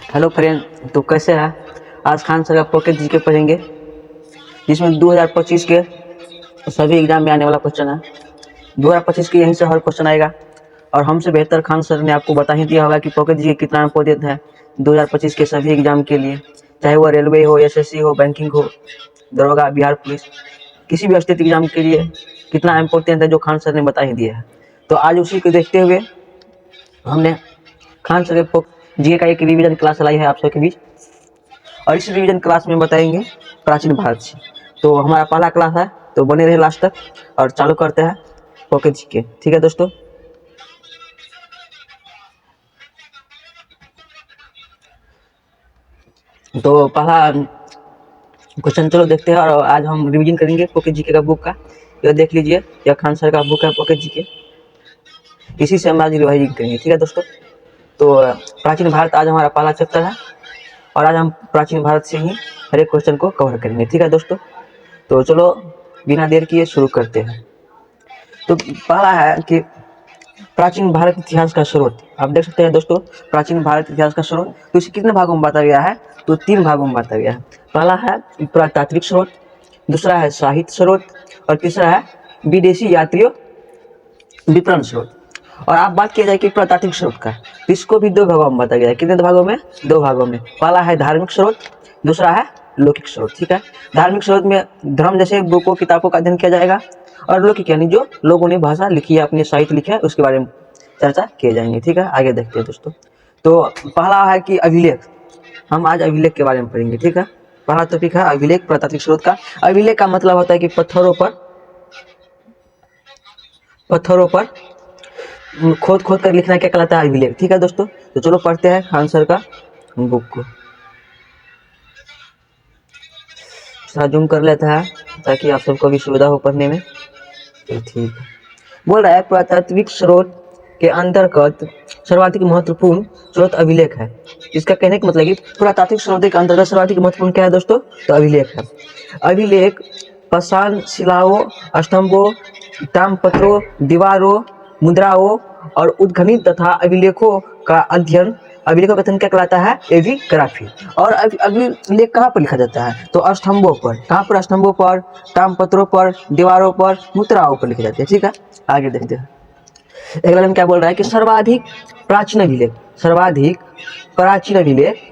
Hello friend, तो कैसे हैं? आज खान सर का पॉकेट जीके पढ़ेंगे, जिसमें 2025 के सभी एग्जाम में आने वाला क्वेश्चन है। 2025 के यहीं से हर क्वेश्चन आएगा, और हमसे बेहतर खान सर ने आपको बता ही दिया होगा कि पॉकेट जीके कितना इम्पोर्टेंट है 2025 के सभी एग्जाम के लिए, चाहे वो रेलवे हो, एसएससी हो, बैंकिंग हो, दरोगा, बिहार पुलिस, किसी भी स्टेट एग्जाम के लिए कितना इम्पोर्टेंट है, जो खान सर ने बता ही दिया है। तो आज उसी को देखते हुए हमने खान सर के जीके का एक रिवीजन क्लास चलाई है आप सबके बीच, और इस रिवीजन क्लास में बताएंगे प्राचीन भारत से। तो हमारा पहला क्लास है, तो बने रहे लास्ट तक, और चालू करते हैं पॉकेट जीके। ठीक है दोस्तों, तो पहला क्वेश्चन चलो देखते हैं, और आज हम रिवीजन करेंगे पॉकेट जीके का बुक का। यह देख लीजिए, यह खान सर का बुक है पॉकेट जीके, इसी से हम आज रिवाइजिंग करेंगे। ठीक है दोस्तों, तो प्राचीन भारत आज हमारा पहला चैप्टर है, और आज हम प्राचीन भारत से ही हर एक क्वेश्चन को कवर करेंगे। ठीक है दोस्तों, तो चलो बिना देर किए शुरू करते हैं। तो पहला है कि प्राचीन भारत इतिहास का स्रोत। आप देख सकते हैं दोस्तों, प्राचीन भारत इतिहास का स्रोत, तो इसे कितने भागों में बांटा गया है? तो 3 भागों में बांटा गया है। पहला है पुरातात्विक स्रोत, दूसरा है साहित्य स्रोत, और तीसरा है विदेशी यात्रियों वितरण स्रोत। और आप बात किया जाए कि पुरातात्विक स्रोत का, तो इसको भी 2 भागों में बांटा गया है। कितने भागों में? 2 भागों में। पहला है धार्मिक स्रोत, दूसरा है लौकिक स्रोत। ठीक है, धार्मिक स्रोत में धर्म जैसे बुकों किताबों का अध्ययन किया जाएगा, और लौकिक यानी जो लोगों ने भाषा लिखी है, अपने साहित्य लिखे है, उसके बारे में चर्चा किए जाएंगे। ठीक है, आगे देखते हैं दोस्तों। तो पहला है कि अभिलेख, हम आज अभिलेख के बारे में पढ़ेंगे। ठीक है, पहला टॉपिक है अभिलेख पुरातात्विक स्रोत का। अभिलेख का मतलब होता है कि पत्थरों पर खोद खोद कर लिखना क्या कहलाता है? अभिलेख। ठीक है दोस्तों, तो चलो पढ़ते हैं खान सर का बुक को। थोड़ा जूम कर लेता है ताकि आप सबको भी सुविधा हो पढ़ने में। तो ठीक है, बोल रहा है पुरातात्विक स्रोत के अंतर्गत सर्वाधिक महत्वपूर्ण स्रोत अभिलेख है। इसका कहने का मतलब कि पुरातात्विक स्रोत के अंतर्गत सर्वाधिक महत्वपूर्ण क्या है दोस्तों? तो अभिलेख है। अभिलेख पाषाण शिलाओं, स्तंभों, ताम्रपत्रों, दीवारों, मुद्राओं और उद्खनित तथा अभिलेखों का अध्ययन, अभिलेखों का अध्ययन क्या कहलाता है? एपिग्राफी। और अभिलेख कहाँ पर लिखा जाता है? तो स्तंभों पर। कहाँ पर? स्तंभों पर, ताम्रपत्रों पर, दीवारों पर, मुद्राओं पर लिखे जाते हैं। ठीक है, आगे देखते हैं। अगला में क्या बोल रहा है कि सर्वाधिक प्राचीन अभिलेख, सर्वाधिक प्राचीन अभिलेख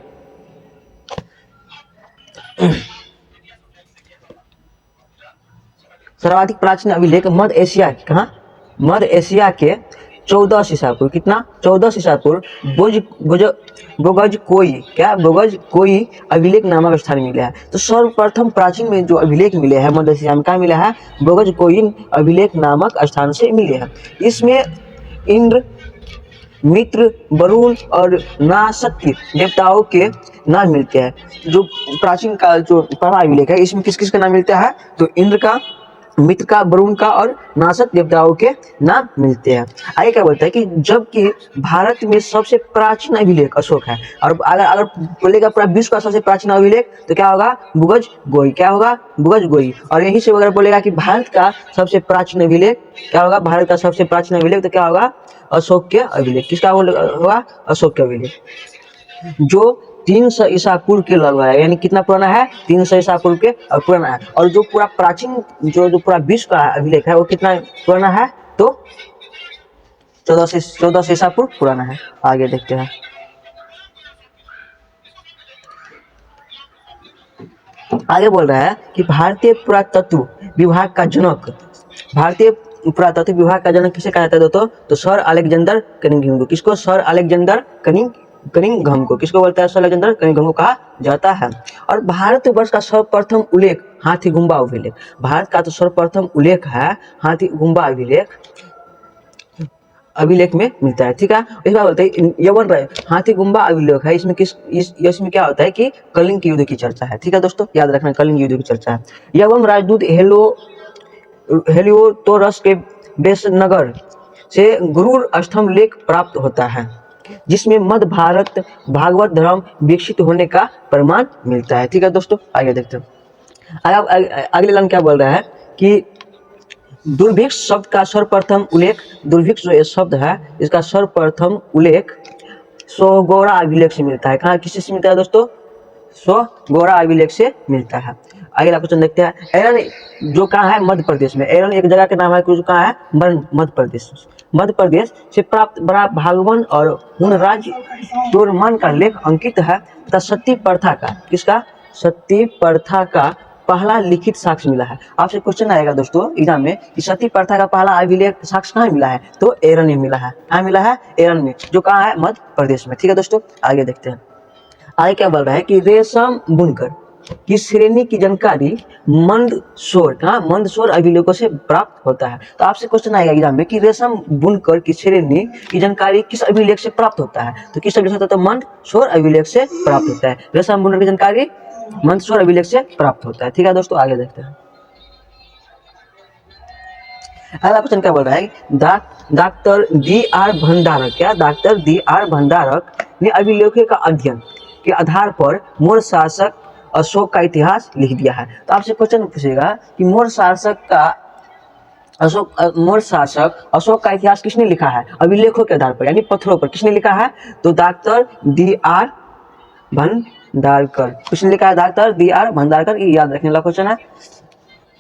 सर्वाधिक प्राचीन अभिलेख मध्य एशिया, कहाँ? मध्य एशिया के 14 ईसा पूर्व, कितना? 14 ईसा पूर्व बोगज कोई अभिलेख नामक स्थान मिला है। तो सर्वप्रथम प्राचीन में जो अभिलेख मिले हैं मध्य एशिया में, कहाँ मिला है? बोगज कोई अभिलेख नामक स्थान से मिले हैं। इसमें इंद्र, मित्र, वरुण और नासक्ति देवताओं के नाम मिलते हैं। जो प्राचीन का जो पहला अभिलेख है, इसमें किस किस का नाम मिलता है? तो इंद्र का, मित्र का, वरुण का और नासक देवताओं के नाम मिलते हैं। आगे क्या बोलता है कि जबकि भारत में सबसे प्राचीन अभिलेख अशोक है, और अगर बोलेगा पूरा विश्व का सबसे प्राचीन अभिलेख तो क्या होगा? बुगज गोई। क्या होगा? बुगज गोई। और यहीं से अगर बोलेगा कि भारत का सबसे प्राचीन अभिलेख क्या होगा? भारत का सबसे प्राचीन अभिलेख तो क्या होगा? अशोक के अभिलेख। किसका होगा? अशोक के अभिलेख, जो 300 ईसा पूर्व के लगभग है। यानी कितना पुराना है? 300 ईसा पूर्व के पुराना है। और जो पूरा प्राचीन जो पूरा विश्व का अभिलेख है वो कितना पुराना है? तो 1400 ईसा पूर्व पुराना है। आगे देखते हैं। आगे बोल रहा है कि भारतीय पुरातत्व विभाग का जनक, भारतीय पुरातत्व विभाग का जनक किसे कहा जाता है दोस्तों? तो सर अलेक्जेंडर कनिंघम को। किसको? सर अलेक्जेंडर कनिंघम को। किसको बोलता है? सर अलेक्जेंडर कनिंघम को कहा जाता है। और भारतवर्ष का सर्वप्रथम उल्लेख हाथी गुम्बा अभिलेख, भारत का तो सर्वप्रथम उल्लेख है हाथी गुम्बा अभिलेख में मिलता है। ठीक है, इस बार बोलते हैं यवन राय हाथी गुम्बा अभिलेख है। इसमें इसमें क्या होता है कि कलिंग युद्ध की चर्चा है। ठीक है दोस्तों, याद रखना, कलिंग युद्ध की चर्चा है। यवन राजदूत हेलियोडोरस के बेसनगर से गुरूर स्तंभ लेख प्राप्त होता है, जिसमें मध्य भारत भागवत धर्म विकसित होने का प्रमाण मिलता है। ठीक है दोस्तों, आगे देखते हैं। अगले लाइन क्या बोल रहा है कि दुर्भिक्ष शब्द का सर्वप्रथम उल्लेख, दुर्भिक्ष जो ये शब्द है इसका सर्वप्रथम उल्लेख सो गौरा अभिलेख से मिलता है। कहाँ किससे मिलता है दोस्तों? सो गौरा अभिलेख से मिलता है। अगला क्वेश्चन देखते हैं। एरन जो कहाँ है? मध्य प्रदेश में। एरन एक जगह का नाम है, जो कहाँ है? मध्य प्रदेश। मध्य प्रदेश से प्राप्त बड़ा भागवन और हुनराज तोरमान का लेख अंकित है तथा सती प्रथा का, किसका? सती प्रथा का पहला लिखित साक्ष्य मिला है। आपसे क्वेश्चन आएगा दोस्तों एग्जाम में कि सती प्रथा का पहला अभिलेख साक्ष्य कहाँ मिला है? तो एरन में मिला है। कहाँ मिला है? एरन में, जो कहाँ है? मध्य प्रदेश में। ठीक है दोस्तों, आगे देखते हैं। आगे क्या बोल रहा है कि रेशम बुनकर की श्रेणी की जानकारी मंदसौर अभिलेखों से प्राप्त होता है। तो आपसे क्वेश्चन आएगा एग्जाम में कि रेशम बुनकर की श्रेणी की जानकारी किस अभिलेख से प्राप्त होता है? तो किस अभिलेख से होता है? मंदसौर अभिलेख से प्राप्त होता है। रेशम बुनकर की जानकारी मंदसौर अभिलेख से प्राप्त होता है। ठीक है दोस्तों, आगे देखते हैं। अगला क्वेश्चन क्या बोल रहा है? Doctor D.R. भंडारक, क्या? Doctor D.R. भंडारक ने अभिलेखों का अध्ययन के आधार पर मौर्य शासक अशोक का इतिहास लिख दिया है। तो आपसे क्वेश्चन पूछेगा कि मौर्य शासक अशोक का इतिहास किसने लिखा है? अभिलेखों के आधार पर, यानी पत्थरों पर। किसने लिखा है? तो डॉक्टर D.R. भंडारकर। किसने लिखा है? Doctor D.R. भंडारकर। ये याद रखने वाला क्वेश्चन है।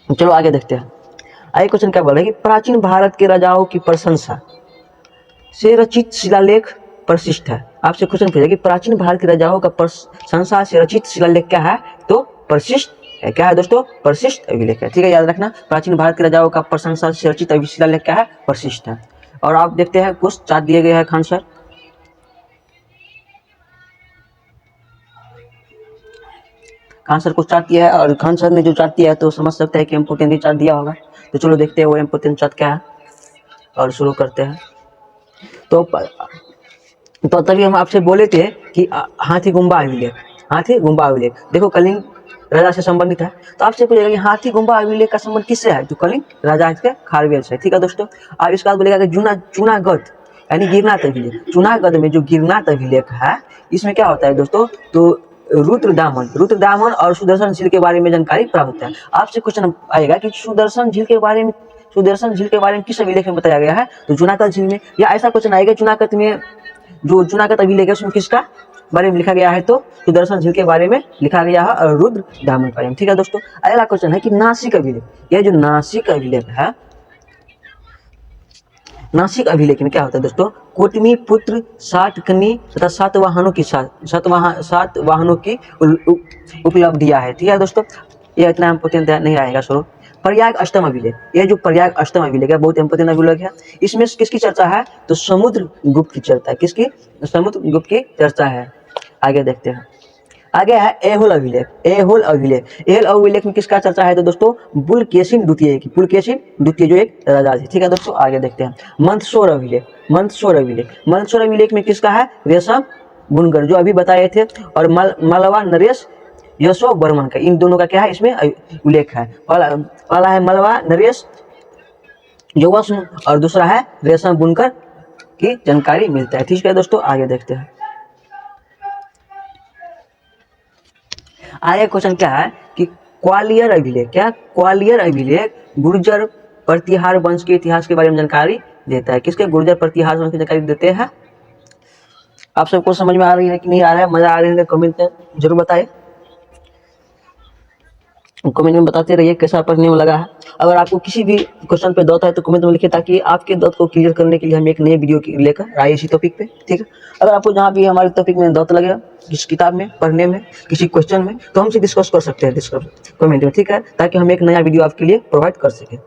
चलो आगे देखते हैं। आगे क्वेश्चन क्या बोल रहा है कि प्राचीन भारत के राजाओं की प्रशंसा से रचित शिलालेख परिशिष्ट है। आपसे क्वेश्चन पूछा कि प्राचीन भारत के राजाओं का प्रशंसा से रचित शिलालेख क्या है? तो परिशिष्ट है। क्या है दोस्तों? परिशिष्ट अभिलेख है। ठीक है, याद रखना। प्राचीन भारत के राजाओं का प्रशंसा से रचित शिलालेख क्या है? परिशिष्ट है। और आप देखते हैं कुछ चार्ट दिए गए हैं खान सर। खान सर को चार्ट दिया है, और खान सर ने जो चार्ट दिया है तो समझ सकते हैं कि इम्पोर्टेंट चार्ट दिया होगा। तो चलो देखते हैं वो इम्पोर्टेंट चार्ट क्या है और शुरू करते हैं। तो तभी हम आपसे बोले थे कि हाथी गुम्बा अभिलेख, हाथी गुम्बा अभिलेख देखो कलिंग राजा से संबंधित है। तो आपसे पूछेगा कि हाथी गुम्बा अभिलेख का संबंध किससे है? तो कलिंग राजा के खारवेल से। ठीक है दोस्तों, आप इसके बाद बोलेगा कि चुनागढ़ यानी गिरनाथ अभिलेख। चुनागढ़ में जो गिरनाथ अभिलेख है इसमें क्या होता है दोस्तों? तो रुद्रदामन और सुदर्शन झील के बारे में जानकारी प्राप्त होता है। आपसे क्वेश्चन आएगा कि सुदर्शन झील के बारे में किस अभिलेख में बताया गया है? तो जूनागढ़ झील में। या ऐसा क्वेश्चन आएगा जूनागढ़ में जो जूनागढ़ अभिलेख है उसमें किसका बारे में लिखा गया है? तो सुदर्शन झील के बारे में लिखा गया है और रुद्रदामन के बारे में। ठीक है दोस्तों, अगला क्वेश्चन है कि नासिक अभिलेख। यह जो नासिक अभिलेख है, नासिक अभिलेख में क्या होता है दोस्तों? कोटमी पुत्र सातकर्णी तथा सात वाहनों की उपलब्धियां है। ठीक है दोस्तों, यह इतना इम्पोर्टेंट नहीं आएगा। सो प्रयाग अष्टम अभिलेख, यह जो प्रयाग अष्टम अभिलेख है बहुत इंपोर्टेंट अभिलेख है। इसमें किसकी चर्चा है? तो समुद्रगुप्त की चर्चा है। किसकी? समुद्रगुप्त की चर्चा है। आगे देखते हैं। आगे है ऐहोल अभिलेख। ऐहोल अभिलेख में किसका चर्चा है? तो दोस्तों पुलकेशिन द्वितीय जो एक राजा थे। ठीक है दोस्तों, आगे देखते हैं। मंदसौर अभिलेख में किसका है? रेशम बुनकर, जो अभी बताए थे। और मालवा नरेश यशो बर्मन का, इन दोनों का क्या है इसमें उल्लेख है। पहला है मालवा नरेश यशो और दूसरा है रेशम बुनकर की जानकारी मिलता है। ठीक है दोस्तों, आगे देखते हैं। आगे क्वेश्चन क्या है कि ग्वालियर अभिलेख। क्या? ग्वालियर अभिलेख गुर्जर प्रतिहार वंश के इतिहास के बारे में जानकारी देता है। किसके? गुर्जर प्रतिहार वंश की जानकारी देते हैं। आप सबको समझ में आ रही है कि नहीं आ रहा है? मजा आ रही है? कमेंट में जरूर बताइए, कमेंट में बताते रहिए कैसा पढ़ने में लगा है। अगर आपको किसी भी क्वेश्चन पे डाउट है तो कमेंट में लिखिए, ताकि आपके डाउट को क्लियर करने के लिए हम एक नए वीडियो लेकर आए इसी टॉपिक पे। ठीक है, अगर आपको जहाँ भी हमारे टॉपिक में डाउट लगेगा, किस किताब में पढ़ने में, किसी क्वेश्चन में, तो हमसे डिस्कस कर सकते हैं कमेंट में। ठीक है, ताकि हम एक नया वीडियो आपके लिए प्रोवाइड कर सकें।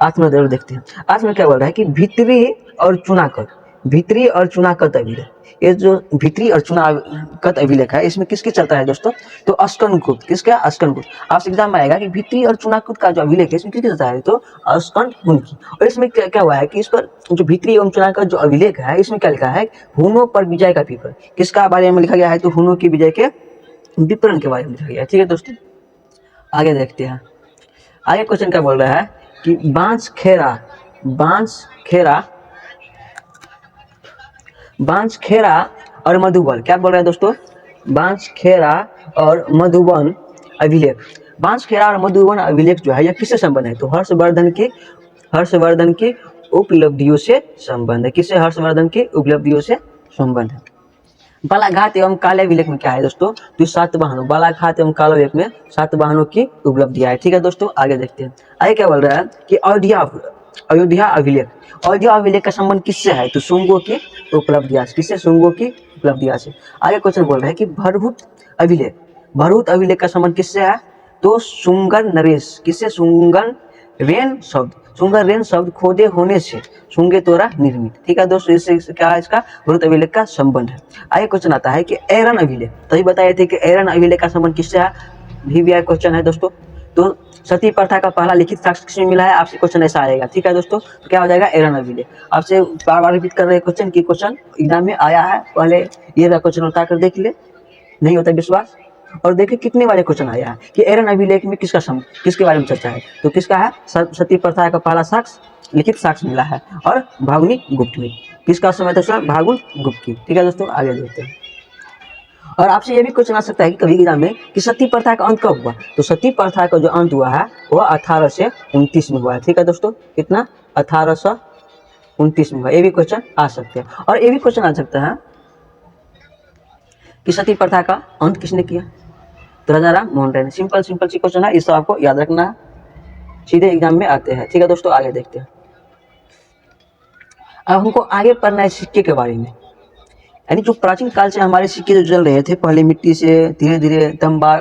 आज में जरूर देखते हैं। आज में क्या बोल रहा है कि भित्री और चुनाकत अभिलेख। ये जो भित्री और चुनाकत अभिलेख है इसमें किसकी चर्चा है दोस्तों? तो अस्कंदगुप्त। किसका? अस्कंदगुप्त। आपसे एग्जाम में आएगा कि भित्री और चुनाकत का जो अभिलेख है इसमें किसकी चर्चा है? तो अस्कंदगुप्त की। और इसमें क्या हुआ है कि इस पर जो भित्री एवं चुनाकत जो अभिलेख है इसमें क्या लिखा है? हुनों पर विजय का पेपर। किसका बारे में लिखा गया है? तो हुनों की विजय के विवरण के बारे में लिखा गया है। ठीक है दोस्तों, आगे देखते हैं। आगे क्वेश्चन क्या बोल रहा है कि बांसखेड़ा और मधुबन। क्या बोल रहे हैं दोस्तों? बांसखेड़ा और मधुबन अभिलेख। बांसखेड़ा और मधुबन अभिलेख जो है यह किससे संबंध है? तो हर्षवर्धन की उपलब्धियों से संबंध है। किससे? हर्षवर्धन की उपलब्धियों से संबंध है। बालाघाट एवं काले अभिलेख में क्या है दोस्तों, तो सातवाहनों, बालाघाट एवं काले अभिलेख में सातवाहनों की उपलब्धियां है। ठीक है दोस्तों, आगे देखते हैं। आगे क्या बोल रहा है कि अयोध्या अभिलेख, अयोध्या अभिलेख का संबंध किससे है, तो शुंगों की उपलब्धियां, किससे, शुंगों की उपलब्धियां से। आगे क्वेश्चन बोल रहा है कि भरहुत अभिलेख, भरहुत अभिलेख का संबंध किससे है, तो शुंगर नरेश, किससे, शुंगर रेन शब्द, शुंगर रेन शब्द खोदे होने से शुंगे द्वारा निर्मित। ठीक है दोस्तों, इससे क्या है, इसका भरहुत अभिलेख का संबंध है। आगे क्वेश्चन आता है कि एरन अभिलेख, तभी बताए थे कि एरन अभिलेख का संबंध किससे है, VVI क्वेश्चन है दोस्तों। तो सती प्रथा का पहला लिखित साक्ष्य किसमें मिला है, आपसे क्वेश्चन ऐसा आएगा। ठीक है दोस्तों, तो क्या हो जाएगा, एरन अभिलेख। आपसे बार बार रिपीट कर रहे क्वेश्चन की, क्वेश्चन एग्जाम में आया है, पहले ये क्वेश्चन उठा कर देख ले, नहीं होता विश्वास। और देखिए कितने बारे क्वेश्चन आया है कि एरन अभिलेख में किसके बारे में चर्चा है, तो किसका है, सती प्रथा का पहला साक्ष्य, लिखित साक्ष्य मिला है, और भागुनी गुप्त में, किसका समय था सर, भागुन गुप्त की। ठीक है दोस्तों, आगे देखते हैं। और आपसे ये भी क्वेश्चन आ सकता है कि कभी एग्जाम में कि सती प्रथा का अंत कब हुआ, तो सती प्रथा का जो अंत हुआ है वह 1829 में हुआ है। ठीक है दोस्तों, कितना, 1829 में हुआ। ये भी क्वेश्चन आ सकते हैं। और ये भी क्वेश्चन आ सकता है कि सती प्रथा का अंत किसने किया, तो राजा राम मोहन राय ने। सिंपल सी क्वेश्चन है, इसको आपको याद रखना है, सीधे एग्जाम में आते हैं। ठीक है दोस्तों, आगे देखते हैं। अब हमको आगे पढ़ना है सिक्के के बारे में, यानी जो प्राचीन काल से हमारे सिक्के जो चल रहे थे, पहले मिट्टी से धीरे धीरे तांबा,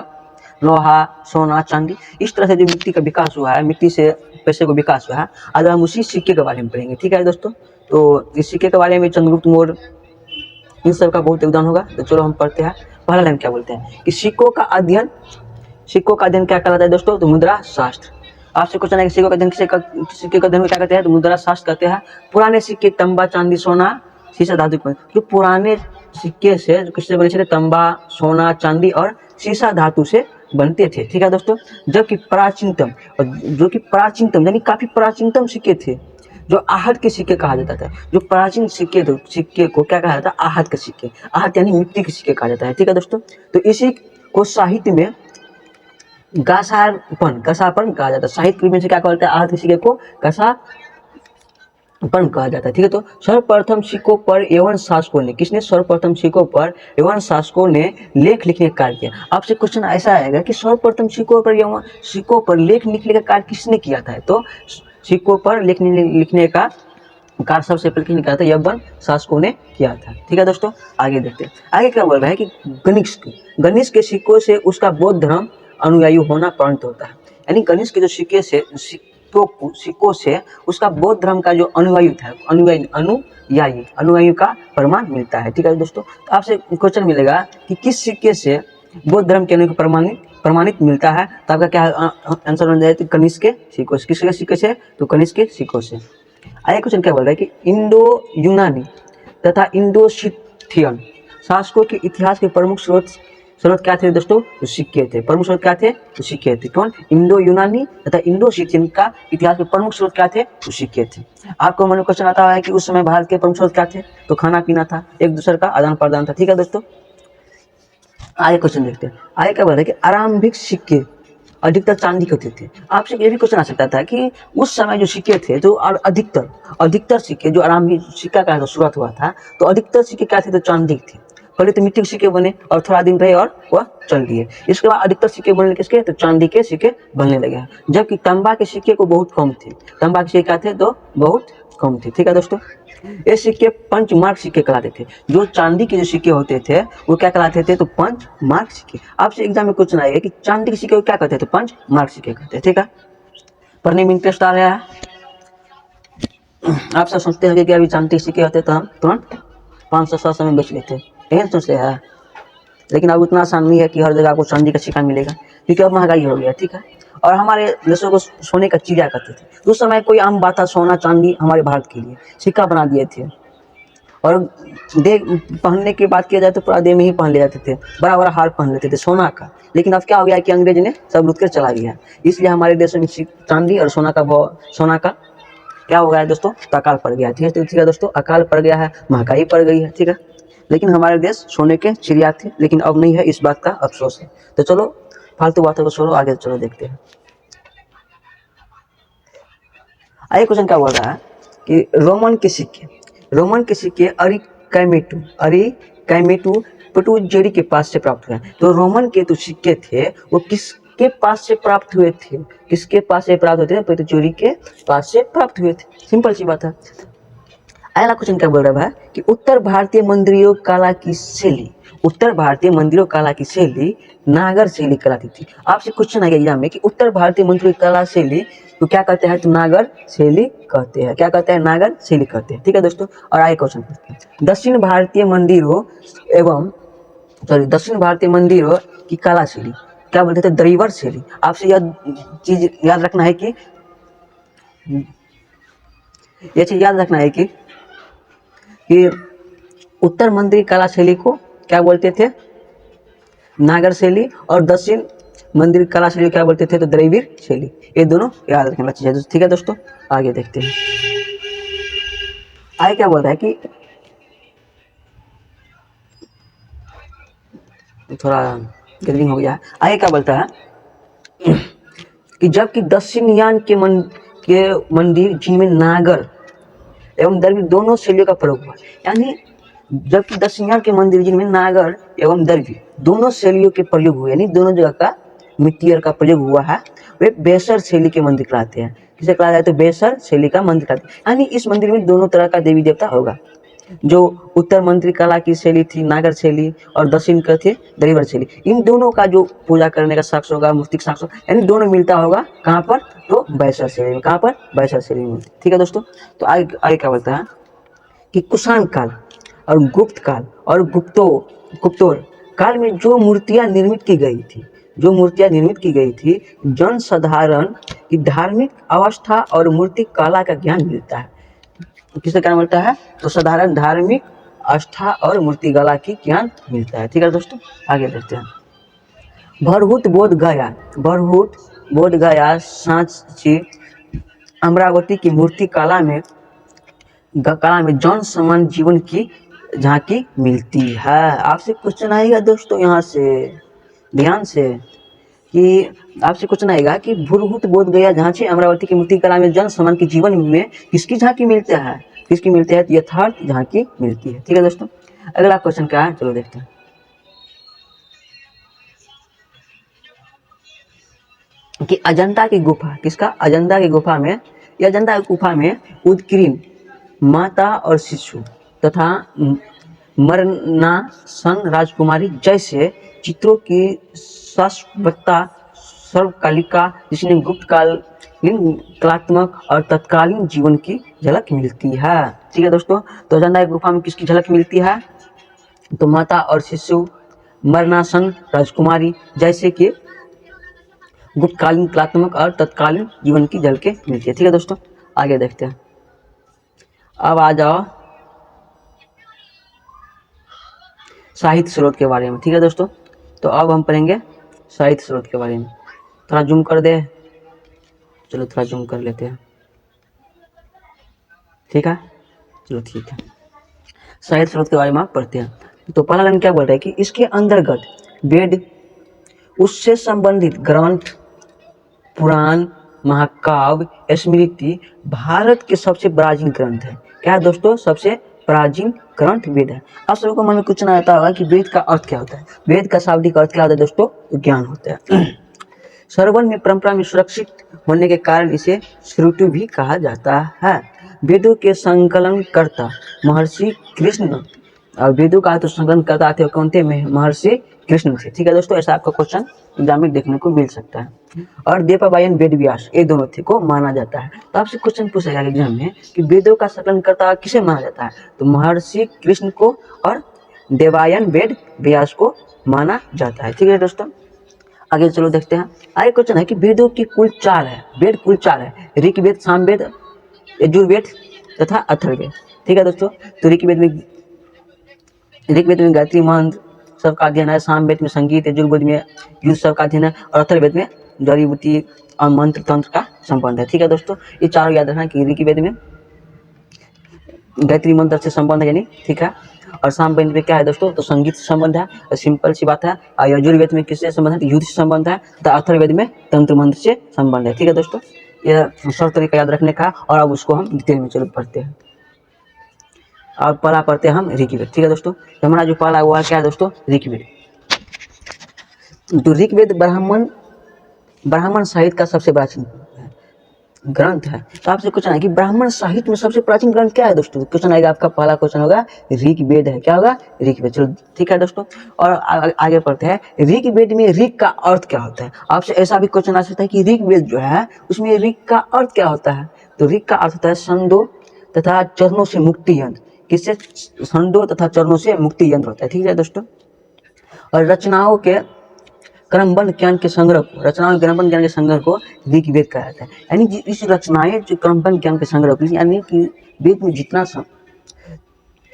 लोहा, सोना, चांदी, इस तरह से जो मिट्टी का विकास हुआ है, मिट्टी से पैसे को विकास हुआ है, आज हम उसी सिक्के के बारे में पढ़ेंगे। ठीक है दोस्तों, तो इस सिक्के के बारे में चंद्रगुप्त मौर्य, इन सब का बहुत योगदान होगा। तो चलो हम पढ़ते हैं। पहला लाइन क्या बोलते हैं कि सिक्कों का अध्ययन क्या कहलाता है दोस्तों, तो मुद्रा शास्त्र। आपसे क्वेश्चन है कि सिक्कों का अध्ययन सिक्के का अध्ययन क्या कहते हैं, तो मुद्रा शास्त्र कहते हैं। पुराने सिक्के तांबा, चांदी, सोना, शीशा धातु के, जो पुराने सिक्के से किससे बने थे, तांबा, सोना, चांदी और शीशा धातु से बनते थे। ठीक है दोस्तों, जबकि प्राचीनतम, जो कि प्राचीनतम यानी काफी प्राचीनतम सिक्के थे, जो आहट के सिक्के कहा जाता था। जो प्राचीन सिक्के थे, सिक्के को क्या कहा जाता है, आहट के सिक्के, आहट यानी मिट्टी के सिक्के कहा जाता है। ठीक है दोस्तों, तो इसी को साहित्य में गसारपन कहा जाता है। साहित्य में से क्या कहते हैं, आहट के सिक्के को गसारपन कहा जाता है। ठीक है, तो सर्वप्रथम सिक्कों पर यवन शासकों ने, किसने, सर्वप्रथम सिक्कों पर यवन शासकों ने लेख लिखने का कार्य किया। आपसे क्वेश्चन ऐसा आएगा कि सर्वप्रथम सिक्कों पर लेख लिखने का कार्य किसने किया था, तो सिक्कों पर लेख लिखने का कार्य सबसे पहले किसने किया था, यवन शासकों ने किया था। ठीक है दोस्तों, आगे देखते हैं। आगे क्या बोल रहा है कि गणेश के सिक्कों से उसका बौद्ध धर्म अनुयायी होना प्रणीत होता है। यानी गणेश के जो सिक्कों से उसका बौद्ध धर्म का जो अनुयायी था, अनुयायी का प्रमाण मिलता है। ठीक है दोस्तों, तो आपसे क्वेश्चन मिलेगा कि किस सिक्के से बौद्ध धर्म के अनुयायी प्रमाणित मिलता है, तो आपका क्या आंसर बन जाए, तो कनिष्क के सिक्कों से। किसके सिक्के से, तो कनिष्क के सिक्कों से। आगे क्वेश्चन क्या बोल रहा है कि इंडो यूनानी तथा इंडो सिथियन शासकों के इतिहास के प्रमुख स्रोत क्या थे दोस्तों, तो सिक्के थे। प्रमुख स्रोत क्या थे, तो सिक्के थे। कौन, इंडो यूनानी तथा इंडो सिथियन का इतिहास के प्रमुख स्रोत क्या थे, तो सिक्के थे। आपको मन में क्वेश्चन आता है कि उस समय भारत के प्रमुख स्रोत क्या थे, तो खाना पीना था, एक दूसरे का आदान प्रदान था। ठीक है दोस्तों, आगे क्वेश्चन देखते हैं। आगे क्या बोल रहा है कि आरंभिक सिक्के अधिकतर चांदी के होते थे। आपसे ये भी क्वेश्चन आ सकता था कि उस समय जो सिक्के थे, जो अधिकतर सिक्के, जो आरंभिक सिक्का का शुरुआत हुआ था, तो अधिकतर सिक्के क्या थे, तो चांदी थे। पहले तो मिट्टी के सिक्के बने और थोड़ा दिन रहे और वह चल दिए। इसके बाद अधिकतर सिक्के बनने किसके, तो चांदी के सिक्के बनने लगे हैं। जबकि तांबा के सिक्के को बहुत कम थे, तांबा के सिक्के क्या थे, तो बहुत कम थे। ठीक है दोस्तों, ये सिक्के पंचमार्क सिक्के कहलाते थे। जो चांदी के जो सिक्के होते थे वो क्या कहलाते थे, तो पंचमार्क सिक्के। आपसे एग्जाम में क्वेश्चन आएगा कि चांदी के सिक्के को क्या कहते हैं, तो पंचमार्क सिक्के कहते हैं। ठीक है, पढ़ने में इंटरेस्ट आ रहा है। आप सब सोचते हैं कि अभी चांदी के सिक्के होते तो हम तुरंत 500-600 में बेच लेते, यही सोचते हैं। लेकिन अब उतना आसान नहीं है कि हर जगह आपको चांदी का सिक्का मिलेगा, क्योंकि अब महंगाई हो गया। ठीक है, और हमारे देशों को सोने का चिड़िया करते थे। उस समय कोई आम बात था, सोना चांदी हमारे भारत के लिए सिक्का बना दिए थे। और देह पहनने की बात किया जाए तो पूरा देह में ही पहन ले जाते थे, बड़ा बड़ा हार पहन लेते थे सोना का। लेकिन अब क्या हो गया कि अंग्रेज ने सब लूट कर चला गया, इसलिए हमारे देश में चांदी और सोना का क्या हो गया है दोस्तों, तो अकाल पड़ गया। ठीक है दोस्तों, अकाल पड़ गया है, महंगाई पड़ गई है। ठीक है, लेकिन हमारे देश सोने के चिड़िया थे, लेकिन अब नहीं है, इस बात का अफसोस है। तो चलो फालतू बातों को छोड़ो, आगे चलो देखते हैं। आगे क्वेश्चन क्या बोल रहा है कि रोमन के सिक्के कैमेटू पटुजेरी के पास से प्राप्त हुआ। तो रोमन के जो सिक्के थे वो किसके पास से प्राप्त हुए थे? किसके पास से प्राप्त होते थे? पटुजेरी के पास से प्राप्त हुए थे। सिंपल सी बात है। अगला क्वेश्चन क्या बोल रहा है कि उत्तर भारतीय मंदिरों कला की शैली, उत्तर भारतीय मंदिरों कला की शैली नागर शैली कहलाती थी। आपसे क्वेश्चन आएगा एग्जाम में कि उत्तर भारतीय मंदिरों की कला शैली तो क्या कहते हैं? तो नागर शैली कहते हैं। क्या कहते हैं? नागर शैली कहते हैं। ठीक है दोस्तों। और आगे क्वेश्चन पूछते हैं, दक्षिण भारतीय मंदिरों एवं दक्षिण भारतीय मंदिरों की कला शैली क्या बोलते थे? द्रविड़ शैली। आपसे यह चीज याद रखना है कि यह चीज याद रखना है कि उत्तर मंदिर कला शैली को क्या बोलते थे? नागर शैली। और दक्षिण मंदिर कला शैली क्या बोलते थे? तो द्रविड़ शैली। ये दोनों याद रखने वाली चीज है। ठीक है दोस्तों, आगे देखते हैं। आगे क्या बोल रहा है कि थोड़ा गैदरिंग हो गया है। आगे क्या बोलता है कि जबकि दक्षिणयान के मंदिर जिनमें नागर एवं द्रविड़ दोनों शैलियों का प्रयोग हुआ, यानी जबकि दक्षिणयान के मंदिर जिनमें नागर एवं द्रविड़ दोनों शैलियों के प्रयोग हुए, यानी दोनों जगह का मिट्टियर का प्रयोग हुआ है, वे बेसर शैली के मंदिर कहलाते हैं। किसे कहा जाए? तो बेसर शैली का मंदिर कहलाते हैं। यानी इस मंदिर में दोनों तरह का देवी देवता होगा। जो उत्तर मंदिर कला की शैली थी नागर शैली, और दक्षिण का थे द्रविड़ शैली, इन दोनों का जो पूजा करने का साक्ष्य होगा, मूर्तिक साक्ष्य होगा, यानी दोनों मिलता होगा कहाँ पर? तो बैसर शैली में। कहाँ पर? बैसर शैली में। ठीक है दोस्तों। तो आगे क्या बोलता है कि कुषाण काल और गुप्त काल और गुप्तोर काल में जो मूर्तियां निर्मित की गई थी, जो मूर्तियां निर्मित की गई थी, जन साधारण की धार्मिक अवस्था और मूर्ति कला का ज्ञान मिलता है। किसका ज्ञान मिलता है? तो साधारण धार्मिक आस्था और मूर्ति कला की ज्ञान मिलता है। ठीक है दोस्तों, आगे देखते हैं। भरहुत बोध गया सांची अमरावती की मूर्ति कला में जौन समान जीवन की झांकी मिलती है। आपसे क्वेश्चन आएगा दोस्तों यहाँ से ध्यान से कि आपसे क्वेश्चन आएगा कि भूरभूत बोध गया झांसी अमरावती की मूर्ति कला में जन समान के जीवन में किसकी झांकी मिलता है? किसकी मिलती है? यथार्थ झांकी मिलती है। ठीक है दोस्तों। अगला क्वेश्चन क्या है? चलो देखते हैं कि अजंता की गुफा, किसका? अजंता की गुफा में, या अजंता की गुफा में उत्कीर्ण माता और शिशु तथा मरणासन राजकुमारी जैसे चित्रों की शाश्वतता सर्वकालिका, जिसमें गुप्त कालीन कलात्मक और तत्कालीन जीवन की झलक मिलती है। ठीक है दोस्तों। तो अजंता की गुफा में किसकी झलक मिलती है? तो माता और शिशु, मरणासन राजकुमारी जैसे कि गुप्तकालीन कलात्मक और तत्कालीन जीवन की झलकें मिलती है। ठीक है दोस्तों, आगे देखते हैं। अब आ जाओ साहित्य स्रोत के बारे में। ठीक है दोस्तों। तो अब हम पढ़ेंगे साहित्य स्रोत के बारे में। थोड़ा जूम कर दे, चलो थोड़ा जूम कर लेते हैं। ठीक है, चलो ठीक है। साहित्य स्रोत के बारे में आप पढ़ते हैं। तो पहला लाइन क्या बोल रहा है कि इसके अंतर्गत वेद, उससे संबंधित ग्रंथ, पुराण, महाकाव्य, स्मृति भारत के सबसे प्राचीन ग्रंथ है। क्या है दोस्तों? सबसे प्राचीन ग्रंथ वेद है। आप सबको मन में क्वेश्चन आता होगा कि वेद का अर्थ क्या होता है? वेद का शाब्दिक अर्थ क्या होता है दोस्तों? तो ज्ञान होता है। श्रवण में परंपरा में सुरक्षित होने के कारण इसे श्रुति भी कहा जाता है। वेदों के संकलन करता महर्षि कृष्ण, और वेदों का तो संकलन करता थे कौन थे? महर्षि कृष्ण थे। ठीक है दोस्तों, ऐसा आपका क्वेश्चन एग्जाम में देखने को मिल सकता है। और देवपायन वेद व्यास, ये दोनों थे को माना जाता है। तो आपसे क्वेश्चन पूछेगा एग्जाम में कि वेदों का संकलन करता किसे माना जाता है? तो महर्षि कृष्ण को और देवायन वेद व्यास को माना जाता है। ठीक है दोस्तों, आगे चलो देखते हैं। आगे क्वेश्चन है कि वेदों की कुल 4 है, वेद कुल 4 है, ऋग्वेद, सामवेद, यजुर्वेद तथा अथर्ववेद। ठीक है दोस्तों। तो ऋग्वेद में गायत्री मंत्र सबका अध्ययन है, सामवेद में संगीत, यजुर्वेद में युद्ध सबका अध्ययन है, और अथर्ववेद में जड़ी बूटी और मंत्र तंत्र का संबंध है। ठीक है दोस्तों, ये चारों याद रखना कि ऋग्वेद में गायत्री मंत्र से संबंध है, यानी ठीक है। और सामवेद में क्या है दोस्तों? तो संगीत से संबंध है, सिंपल सी बात है। और यजुर्वेद में किससे संबंध है? तो युद्ध से संबंध है। तो अथर्ववेद में तंत्र मंत्र से संबंध है। ठीक है दोस्तों, यह सब तरीका याद रखने का। और अब उसको हम डिटेल में चलो पढ़ते हैं। और पहला पढ़ते हैं हम ऋग्वेद। ठीक है दोस्तों, तो हमारा जो पहला हुआ क्या है दोस्तों, ऋग्वेद। तो ऋग्वेद ब्राह्मण ब्राह्मण साहित्य का सबसे प्राचीन ग्रंथ है। तो आपसे क्वेश्चन है कि ब्राह्मण साहित्य में सबसे प्राचीन ग्रंथ क्या है दोस्तों। क्वेश्चन आएगा आपका, पहला क्वेश्चन होगा ऋग्वेद है। क्या होगा, ऋग्वेद। चलो ठीक है दोस्तों, और आगे पढ़ते हैं। ऋग्वेद में ऋग का अर्थ क्या होता है। आपसे ऐसा भी क्वेश्चन आ सकता है कि ऋग्वेद जो है उसमें ऋग का अर्थ क्या होता है। तो ऋग का अर्थ होता है संदो तथा चरणों से मुक्ति यंत्र। किससे, संदो तथा चरणों से मुक्ति यंत्र होता है। ठीक है दोस्तों, और रचनाओं के क्रमबद्ध ज्ञान के संग्रह को, रचनाओं के क्रमबद्ध ज्ञान के संग्रह को ऋग्वेद कहा जाता है। यानी इस रचनाएं जो क्रमबद्ध ज्ञान के संग्रह, यानी कि वेद में जितना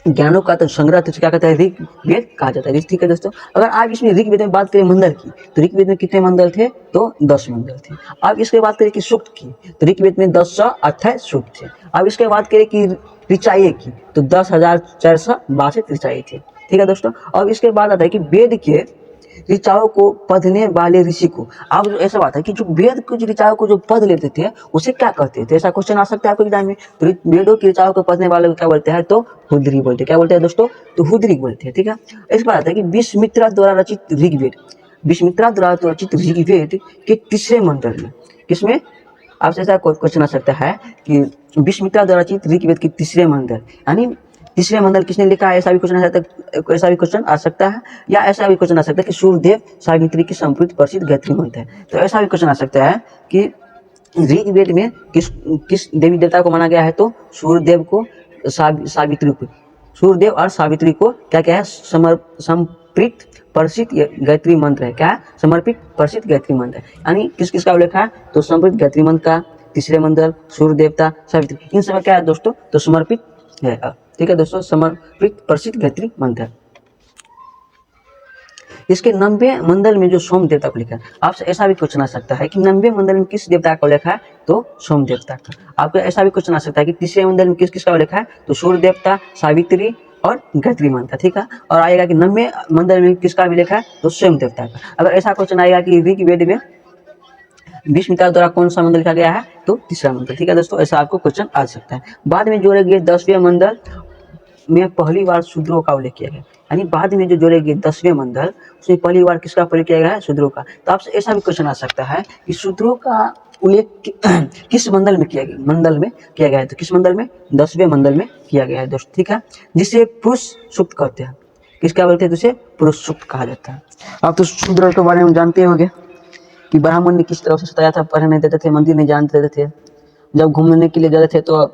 ज्ञानों का तो संग्रह तो क्या कहता है, ऋग्वेद कहा जाता है। ठीक है दोस्तों, अगर आप इसमें ऋग्वेद में बात करें मंडल की, तो ऋग्वेद में कितने मंडल थे, तो 10 मंडल थे। आप इसके बात करें कि सूक्त की, तो ऋग्वेद में 1028 सूक्त थे। आप इसके बात करें कि ऋचाएँ की, तो 10,462 ऋचाएँ थे। ठीक है दोस्तों, और इसके बाद आता है कि वेद के ऋचाओं को पढ़ने वाले ऋषि को, अब ऐसा बात है कि जो वेद को जो ऋचाओं को जो पढ़ लेते थे उसे क्या कहते थे। ऐसा क्वेश्चन आ सकता है आपको एग्जाम में। तो वेदों की ऋचाओं को पढ़ने वाले को क्या बोलते हैं, तो हुद्री बोलते हैं। क्या बोलते हैं दोस्तों, तो हुद्री बोलते हैं। ठीक है, इस बात है कि विश्वामित्र द्वारा रचित ऋग्वेद, विश्वामित्र द्वारा रचित ऋग्वेद के तीसरे मंडल में, किसमें, आपसे ऐसा क्वेश्चन आ सकता है कि विश्वामित्र द्वारा रचित ऋग्वेद के तीसरे मंडल, यानी तीसरे मंडल किसने लिखा है। ऐसा भी क्वेश्चन आ सकता है, या ऐसा भी क्वेश्चन आ सकता है कि सूर्यदेव सावित्री की संस्कृत प्रसिद्ध गायत्री मंत्र है। तो ऐसा भी क्वेश्चन आ सकता है कि ऋग्वेद में किस देवी देवता को माना गया है, तो सूर्यदेव को, सावित्री को, सूर्यदेव और सावित्री को क्या क्या है, समर्पित प्रसिद्ध गायत्री मंत्र है। क्या है, समर्पित प्रसिद्ध गायत्री मंत्र है। यानी किस किस का उल्लेख है, तो समर्पित गायत्री मंत्र का, तीसरे मंडल, सूर्य देवता, सावित्री, इन सब क्या है दोस्तों, तो समर्पित है। ठीक है दोस्तों, समर्पित प्रसिद्ध गायत्री मंत्र। इसके 90 मंडल में जो सोम देवता को लिखा है। आपसे ऐसा भी क्वेश्चन आ सकता है कि 90 मंडल में किस देवता का उल्लेख है, तो सोम देवता का। आपको ऐसा भी क्वेश्चन आ सकता है कि तीसरे मंडल में किस किस का उल्लेख है, तो सूर्य देवता, सावित्री और गायत्री मंत्र। ठीक है, और आएगा कि 90 मंडल में किसका भी लिखा है, तो स्वयं देवता का। अगर ऐसा क्वेश्चन आएगा कि ऋग्वेद में विश्वामित्र द्वारा कौन सा मंडल लिखा गया है, तो तीसरा मंडल। ठीक है दोस्तों, ऐसा आपको क्वेश्चन आ सकता है। बाद में जोड़े गए 10वें मंडल में पहली बार शूद्रों का उल्लेख किया गया। यानी बाद में जो जोड़े गए 10वें मंडल, उसमें पहली बार किसका उल्लेख किया गया है, शूद्रों का। तो आपसे ऐसा भी क्वेश्चन आ सकता है कि शूद्रों का उल्लेख किस मंडल में किया गया है, तो किस मंडल में, 10वें मंडल में किया गया है दोस्तों। ठीक है, जिसे पुरुष सूक्त कहते हैं। किसका बोलते हैं, तो उसे पुरुष सूक्त कहा जाता है। आप तो शूद्र के बारे में जानते होंगे कि ब्राह्मण ने किस तरह से सताया था, पढ़ने नहीं देते थे, मंदिर नहीं जाने देते थे, जब घूमने के लिए जाते थे तो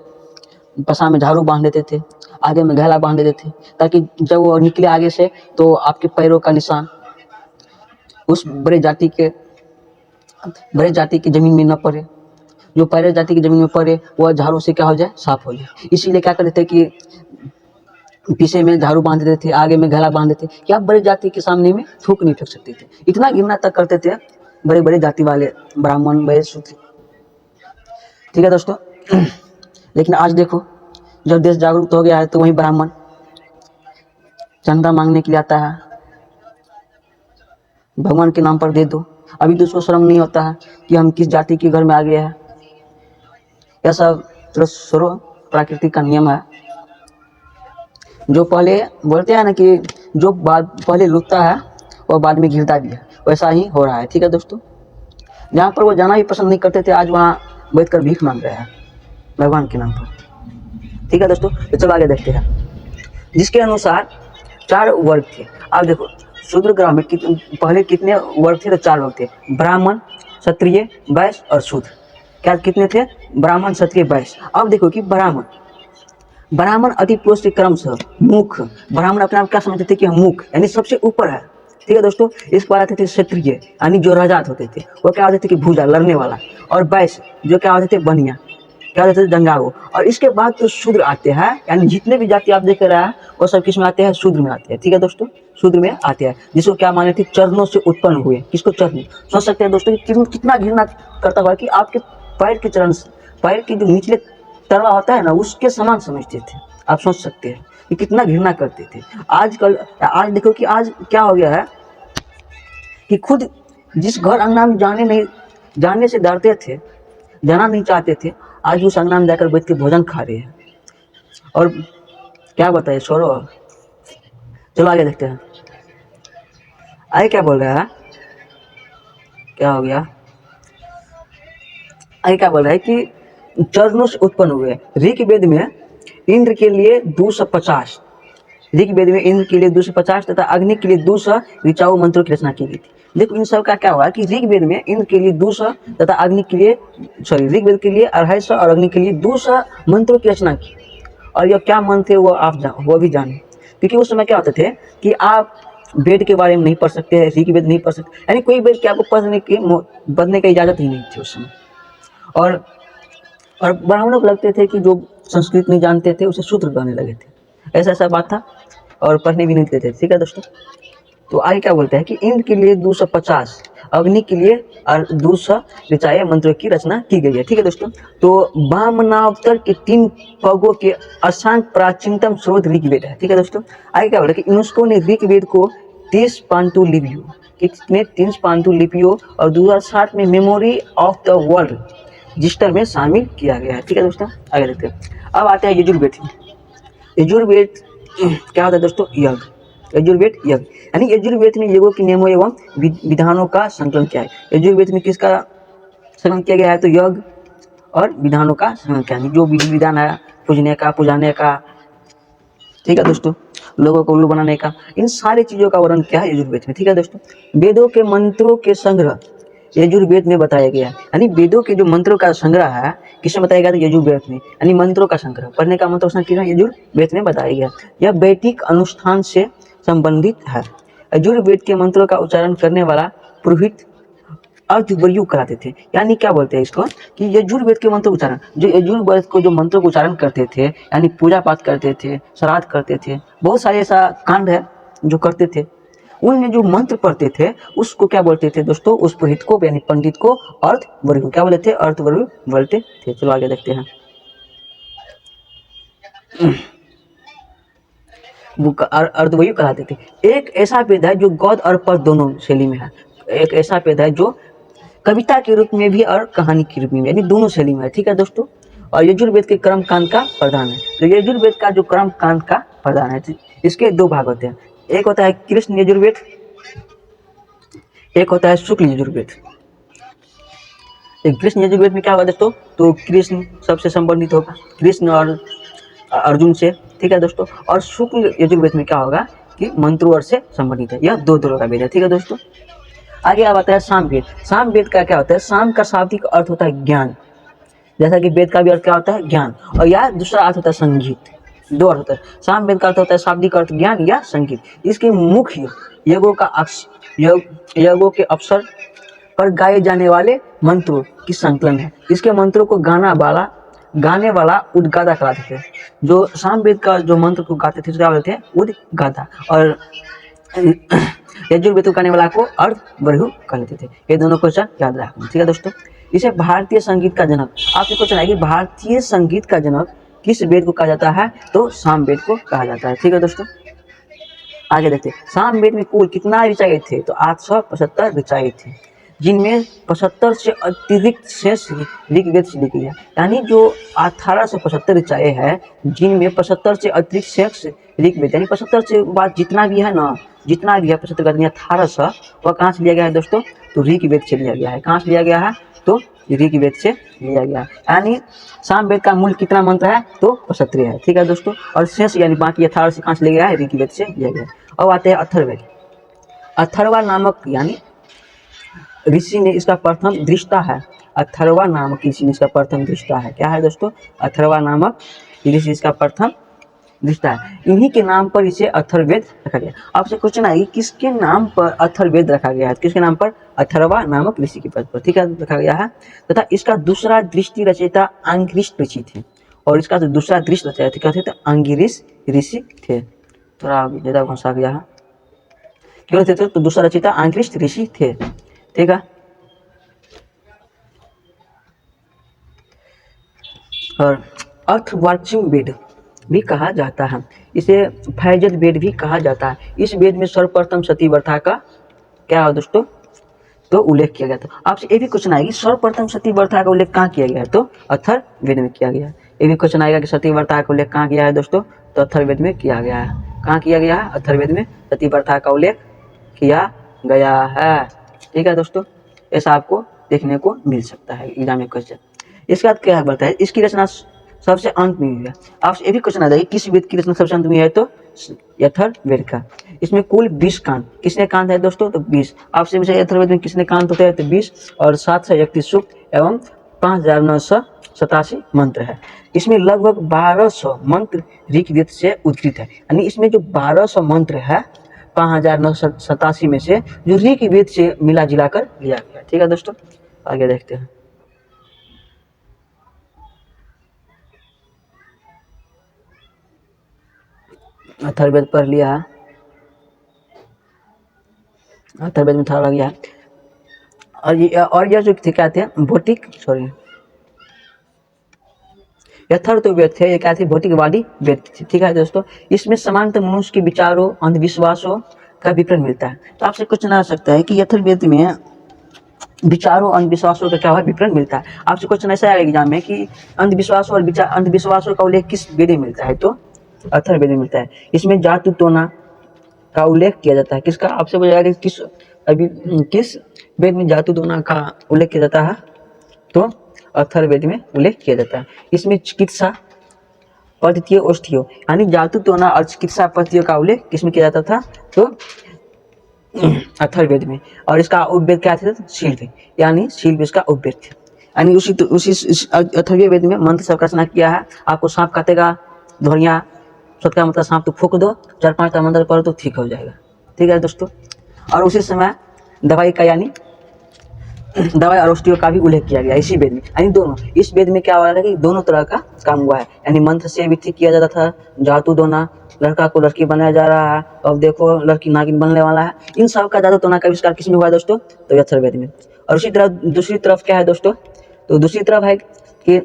पसा में झाड़ू बांध देते थे, आगे में घैला बांध देते थे, ताकि जब वो निकले आगे से तो आपके पैरों का निशान उस बड़े जाति की जमीन में न पड़े, जो पैरे जाति की जमीन में पड़े वह झाड़ू से क्या हो जाए, साफ हो जाए। इसीलिए क्या करते थे कि पीछे में झाड़ू बांध देते थे, आगे में घैला बांध देते थे, कि आप बड़े जाति के सामने में थूक नहीं फेंक सकते थे। इतना घृणा तक करते थे बड़े बड़े जाति वाले ब्राह्मण, बड़े शूद्र। ठीक है दोस्तों, लेकिन आज देखो, जब देश जागरूक हो गया है तो वही ब्राह्मण चंदा मांगने के लिए आता है, भगवान के नाम पर दे दो। अभी तो उसको शर्म नहीं होता है कि हम किस जाति के घर में आ गए हैं। यह सब सर्व प्राकृतिक का नियम है। जो पहले बोलते हैं ना कि जो पहले लुटता है वह बाद में गिरता भी है, वैसा ही हो रहा है। ठीक है दोस्तों, जहाँ पर वो जाना भी पसंद नहीं करते थे, आज वहाँ बैठकर भीख मांग रहे हैं भगवान के नाम पर। ठीक है दोस्तों, तो चलो आगे देखते हैं। जिसके अनुसार 4 वर्ग थे। अब देखो, शूद्र ग्राम में पहले कितने वर्ग थे, तो 4 वर्ग थे, ब्राह्मण, क्षत्रिय, वैश्य और शूद्र। क्या कितने थे, ब्राह्मण, क्षत्रिय, वैश्य। अब देखो कि ब्राह्मण अति पुरुष के क्रम से मुख, ब्राह्मण अपने आप क्या समझते थे कि हम मुख यानी सबसे ऊपर है। ठीक है दोस्तों, इसके बाद आते थे क्षत्रिय, यानी जो राजात होते थे, वो क्या होते थे कि भूजा, लड़ने वाला, और वैश्य जो क्या होते थे, बनिया, क्या होते थे, दंगाओ। और इसके बाद तो शूद्र आते हैं, यानी जितने भी जाति आप देख रहे हैं वो सब किस में आते हैं, शूद्र में आते हैं। ठीक है दोस्तों, शूद्र में आते हैं, जिसको क्या माने थे, चरणों से उत्पन्न हुए। किसको, चरण। सोच सकते हैं दोस्तों कि कितना घृणा करता हुआ कि आपके पैर के चरण, पैर की जो निचले तलवा होता है ना, उसके समान समझते थे। आप सोच सकते हैं कि कितना घृणा करते थे। आज देखो कि आज क्या हो गया है कि खुद जिस घर अंगना में जाने से डरते थे, जाना नहीं चाहते थे, आज उस अंगना में जाकर बैठ के भोजन खा रहे हैं। और क्या बताइए, छोड़ो, चलो आगे देखते हैं। आगे क्या बोल रहा है, क्या हो गया, आगे क्या बोल रहा है कि चरणों से उत्पन्न हुए। ऋग्वेद में इंद्र के लिए 250, ऋग्वेद में इंद्र के लिए 250 तथा अग्नि के लिए 200 ऋचाओं मंत्रों की रचना की गई थी। देखो इन सब का क्या हुआ कि ऋग्वेद में इंद्र के लिए 200 तथा अग्नि के लिए, सॉरी, ऋग्वेद के लिए 250 और अग्नि के लिए 200 मंत्रों की रचना की। और यह क्या मंत्र थे वो आप वो भी जाने, क्योंकि उस समय क्या होते थे कि आप वेद के बारे में नहीं पढ़ सकते, ऋग्वेद नहीं पढ़ सकते, यानी कोई वेद के आपको पढ़ने की इजाजत ही नहीं थी उस समय। और ब्राह्मणों को लगते थे कि जो संस्कृत नहीं जानते थे उसे शूद्र कहने लगे थे, ऐसा ऐसा बात था, और पढ़ने भी नहीं देते थे। ठीक है दोस्तों, तो आगे क्या बोलते हैं कि इंद्र के लिए 250, अग्नि के लिए 200 ऋचाएं मंत्रों की रचना की गई है। ठीक है दोस्तों, तो वामनावतार के 3 पगों के अशांत प्राचीनतम स्रोत ऋग्वेद है। ठीक है दोस्तों, आगे क्या बोला कि यूनेस्को ने ऋग्वेद को 30 पांडुलिपियों, कितने 30 पांडुलिपियों और 2007 में memory of the world register में शामिल किया गया है। ठीक है दोस्तों, आगे देखते हैं। अब आते हैं यजुर्वेद। यजुर्वेद क्या होता है दोस्तों, यज्ञ। यजुर्वेद यज्ञ, यानी यजुर्वेद में यज्ञों के नियमों एवं विधानों का संकलन किया है। यजुर्वेद में किसका संकलन किया गया है, तो यज्ञ और विधानों का संकलन किया है, जो विधि विधान है पूजने का, पुजाने का, ठीक है दोस्तों, लोगों को उल्लू बनाने का, इन सारी चीजों का वर्णन किया है यजुर्वेद में। ठीक है दोस्तों, वेदों के मंत्रों के संग्रह यजुर्वेद में बताया गया है, यानी वेदों के जो मंत्रों का संग्रह है किसमें बताया गया, तो यजुर्वेद में, यानी मंत्रों का संग्रह, पढ़ने का मंत्र यजुर्वेद में बताया गया। यह वैदिक अनुष्ठान से संबंधित है। यजुर्वेद के मंत्रों का उच्चारण करने वाला पुरोहित अर्धवर्यु कराते थे, यानी क्या बोलते हैं इसको कि यजुर्वेद के मंत्र उच्चारण, जो यजुर्वेद को जो मंत्र को उच्चारण करते थे, यानी पूजा पाठ करते थे, श्राद्ध करते थे, बहुत सारे ऐसा कांड है जो करते थे, उनमें जो मंत्र पढ़ते थे उसको क्या बोलते थे दोस्तों, उस पुरोहित को यानी पंडित को अर्धवर्यु क्या बोलते थे, अर्धवर्यु बोलते थे। चलो आगे देखते हैं। अर्धवर्यु कराते थे। एक ऐसा वेद है जो गद्य और पद्य दोनों शैली में है। एक ऐसा वेद है जो कविता के रूप में भी और कहानी के रूप में, यानी दोनों शैली में है। ठीक है दोस्तों, और यजुर्वेद के कर्म कांड का प्रधान है। तो यजुर्वेद का जो कर्म कांड का प्रधान है, इसके 2 भाग होते हैं, एक होता है कृष्ण यजुर्वेद, एक होता है शुक्ल यजुर्वेद। कृष्ण यजुर्वेद में क्या होगा दोस्तों, तो कृष्ण सबसे संबंधित होगा, कृष्ण और अर्जुन से। ठीक है दोस्तों, और शुक्ल यजुर्वेद में क्या होगा कि मंत्रों से संबंधित है। यह 2 तरह का वेद है। ठीक है दोस्तों, आगे अब आता है सामवेद। सामवेद का क्या होता है, साम का शाब्दिक अर्थ होता है ज्ञान, जैसा कि वेद का भी अर्थ क्या होता है, ज्ञान, और यह दूसरा अर्थ होता है संगीत। 2 अर्थ होता है, सामवेद का अर्थ होता है शाब्दिक अर्थ ज्ञान या संगीत। इसके मुख्य यज्ञों के अवसर पर गाए जाने वाले मंत्रों की संकलन है। इसके मंत्रों को गाने वाला उद्गाता कराते थे। जो सामवेद का जो मंत्र को गाते थे क्या बोलते थे, उद्गाता, और यजुर्वेद को गाने वाला को अर्धवर्यु कहते थे। ये दोनों क्वेश्चन याद रखना। ठीक है दोस्तों, इसे भारतीय संगीत का जनक, आपसे क्वेश्चन आएगी भारतीय संगीत का जनक किस वेद को कहा जाता है, तो सामवेद को कहा जाता है। ठीक है दोस्तों, आगे देखते हैं। सामवेद में कुल कितना ऋचाएं थे, तो 875 ऋचाएं थे, जिनमें 75 से अतिरिक्त शेष ऋग्वेद से लिखी है, यानी जो 1875 ऋचाएं है जिनमें 75 से अतिरिक्त शेष ऋग्वेद, यानी 75 से बाद जितना भी है ना, जितना भी है 75 का 1800, वह कहाँ से लिया गया है दोस्तों, तो ऋग्वेद से लिया गया है। कहाँ से लिया गया है, तो ऋग्वेद से लिया गया है, यानी सामवेद का मूल कितना मंत्र है, तो 75 है। ठीक है दोस्तों, और शेष यानी बाकी 18 से कहाँ से लिया गया है, ऋग्वेद से लिया गया है। अब आते हैं अथर्ववेद। अथर्वा नामक यानी ऋषि ने इसका प्रथम दृष्टा है। अथर्वा नामक ऋषि ने इसका प्रथम दृष्टा है। क्या है दोस्तों, अथर्वा नामक ऋषि इसका प्रथम दृष्टा है। इन्हीं के नाम पर इसे अथर्ववेद रखा गया। आपसे क्वेश्चन आएगी किसके नाम पर अथर्ववेद रखा गया है, किसके नाम पर, अथर्वा नामक ऋषि के पद पर। ठीक है, रखा गया है। तथा इसका दूसरा दृष्टि रचयिता अंगिरिष ऋषि थे, और इसका जो दूसरा दृष्टि रचयिता क्या थे, तो अंगिरिष ऋषि थे। थोड़ा ज्यादा घुसा गया है, क्यों थे, तो दूसरा रचयिता अंगिरिष ऋषि थे। ठीक है, और अर्थवार्चिम वेद भी कहा जाता है, इसे फैजद वेद भी कहा जाता है। इस वेद में सर्वप्रथम सती प्रथा का क्या है दोस्तों, तो उल्लेख किया गया था। आपसे ये भी क्वेश्चन आएगी सर्वप्रथम सती प्रथा का उल्लेख कहाँ किया गया है, तो अथर्ववेद में किया गया है। ये भी क्वेश्चन आएगा कि सती व्रता का उल्लेख कहाँ किया है दोस्तों, तो अथर्ववेद में किया गया है। कहाँ किया गया है, अथर्ववेद में सती व्रता का उल्लेख किया गया है। ठीक है दोस्तों, ऐसा आपको देखने को मिल सकता है एग्जाम में क्वेश्चन। इसके बाद क्या बोलता है, इसकी रचना सबसे अंत में हुई है। आपसे ये भी क्वेश्चन आ जाएगा किस वेद की रचना सबसे अंत में है, तो अथर्ववेद का। इसमें कुल 20 कांड, किसने कांड है दोस्तों, तो 20। आपसे अथर्ववेद में किसने कांड होते हैं, तो 20 और 731 सूक्त एवं 5987 मंत्र है। इसमें लगभग 1200 मंत्र ऋग्वेद से उद्धृत है, यानी इसमें जो 1200 मंत्र है 5987 में से जो ऋग्वेद से मिला जुला कर लिया गया। ठीक है दोस्तों, आगे देखते हैं। अथर्ववेद पढ़ लिया, अथर्ववेद में था गया। और ये जो थे क्या थे, भौतिक अथर्ववेद थे, ये क्या थे, भौतिकवादी वेद थे। ठीक है दोस्तों, इसमें सामान्यतः मनुष्य के विचारों अंधविश्वासों का विवरण मिलता है। तो आपसे क्वेश्चन आ सकता है कि अथर्ववेद में विचारों अंधविश्वासों का क्या है, विवरण मिलता है। आपसे क्वेश्चन ऐसा आएगा एग्जाम में कि अंधविश्वासों और अंधविश्वासों का उल्लेख किस वेद में मिलता है, तो अथर्ववेद में मिलता है। इसमें जातु टोना का उल्लेख किया जाता है। किसका, आपसे बोला किस वेद में जातु टोना का उल्लेख किया जाता है, तो अथर्ववेद में उल्लेख किया जाता है। इसमें चिकित्सा पद्धतियों औषधियों यानी जातु टोना और चिकित्सा पद्धतियों का उल्लेख किसमें किया जाता था, तो अथर्ववेद में। और इसका उपवेद क्या था, शिल्प, यानी शिल्प इसका उपवेद थे। यानी उसी अथर्ववेद में मंत्र सबका रचना किया है। आपको सांप काटेगा, धोरिया सबका मतलब सांप तो फूक दो, 4-5 मंत्र पढ़ो तो ठीक हो जाएगा। ठीक है दोस्तों, और उसी समय दवाई का यानी दवाई और औषधियों का भी उल्लेख किया गया इसी वेद में। यानी दोनों, इस वेद में क्या हो रहा है कि दोनों तरह का काम हुआ है। यानी मंत्र से भी ठीक किया जाता था, जादू टोना, लड़का को लड़की बनाया जा रहा है, अब देखो लड़की नागिन बनने वाला है। इन सब का जादू टोना का आविष्कार किसमें हुआ है दोस्तों, तो अथर्ववेद में। और उसी तरह दूसरी तरफ क्या है दोस्तों, तो दूसरी तरफ है कि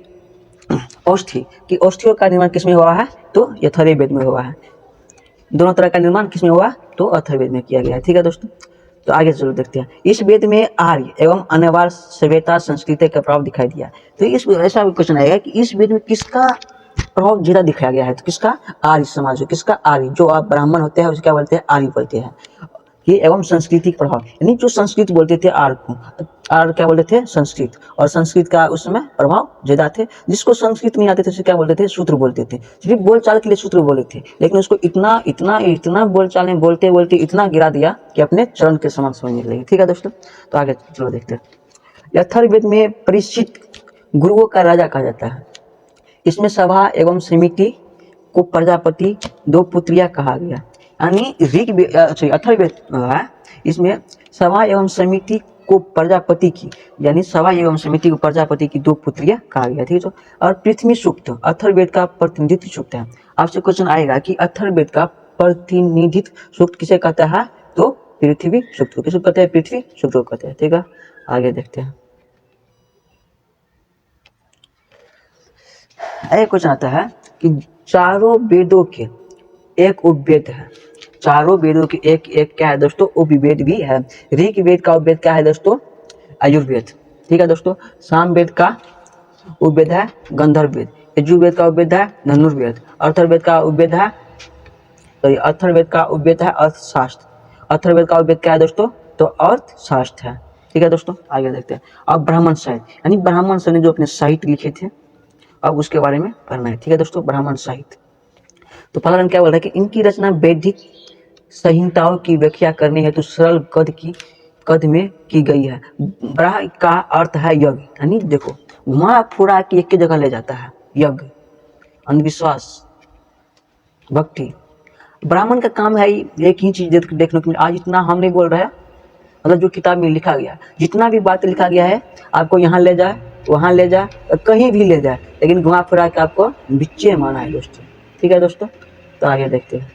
औषधियों का निर्माण किसमें हुआ है, तो अथर्ववेद में हुआ है। दोनों तरह का निर्माण किसमें हुआ, तो अथर्ववेद में किया गया है। ठीक है दोस्तों, तो आगे चलो देखते हैं। इस वेद में आर्य एवं अन्य सभ्यता संस्कृति का प्रभाव दिखाई दिया। तो इस ऐसा क्वेश्चन आएगा कि इस वेद में किसका प्रभाव ज्यादा दिखाया गया है, तो किसका, आर्य समाज, किसका, आर्य, जो आप ब्राह्मण होते हैं उसको क्या बोलते हैं, आर्य बोलते हैं। ये एवं सांस्कृतिक प्रभाव, यानी जो संस्कृत बोलते थे आर्य को, आर्य क्या बोलते थे, संस्कृत, और संस्कृत का उस समय प्रभाव ज्यादा थे। जिसको संस्कृत नहीं आते थे उसे क्या बोलते थे, शूद्र बोलते थे। सिर्फ बोलचाल के लिए शूद्र बोले थे, लेकिन उसको इतना इतना इतना बोलचाल में बोलते बोलते इतना गिरा दिया कि अपने चरण के समान समझने लगे। ठीक है दोस्तों, तो आगे चलो देखते हैं। अथर्ववेद में परीक्षित गुरुओं का राजा कहा जाता है। इसमें सभा एवं समिति को प्रजापति, 2 पुत्रियां कहा गया। यानी अथर्ववेद है, इसमें सभा एवं समिति को प्रजापति की, यानी सभा एवं समिति को प्रजापति की 2 पुत्रियां कहा गया। ठीक है, और पृथ्वी सूक्त अथर्ववेद का प्रतिनिधित्व सूक्त है। आपसे क्वेश्चन आएगा कि अथर्ववेद का प्रतिनिधित्व सूक्त किसे कहता है, तो पृथ्वी सूक्त को। किसको कहते हैं, पृथ्वी सूक्त को कहते हैं। ठीक है, आगे देखते हैं। एक क्वेश्चन आता है कि चारों वेदों के एक उपवेद है। चारों वेदों के एक एक क्या है दोस्तों, उपवेद भी है। ऋग्वेद का उपवेद क्या है दोस्तों, आयुर्वेद। ठीक है दोस्तों, सामवेद का उपवेद है गंधर्व वेद, यजुर्वेद का उपवेद है धनुर्वेद, अथर्ववेद का उपवेद है अर्थशास्त्र। अथर्ववेद का उपवेद क्या है दोस्तों, तो अर्थशास्त्र है। ठीक है दोस्तों, आगे देखते हैं। अब ब्राह्मण साहित्य, यानी ब्राह्मण ने जो अपने साहित्य लिखे थे, अब उसके बारे में पढ़ना है। ठीक है दोस्तों, ब्राह्मण साहित्य। तो पहला रंग क्या बोल रहा है कि इनकी रचना वैदिक संहिताओं की व्याख्या करने हेतु सरल कद में की गई है। ब्राह् का अर्थ है यज्ञ, यानी देखो घुमा फुरा के एक जगह ले जाता है। यज्ञ, अंधविश्वास, भक्ति। ब्राह्मण का काम है एक ही चीज देखने को। आज इतना हम नहीं बोल रहे हैं, मतलब जो किताब में लिखा गया, जितना भी बात लिखा गया है, आपको यहाँ ले जाए, वहाँ ले जाए, कहीं भी ले जाए, लेकिन घुमा फिरा के आपको बिच्चे माना है दोस्तों। ठीक है दोस्तों, तो आगे देखते हैं।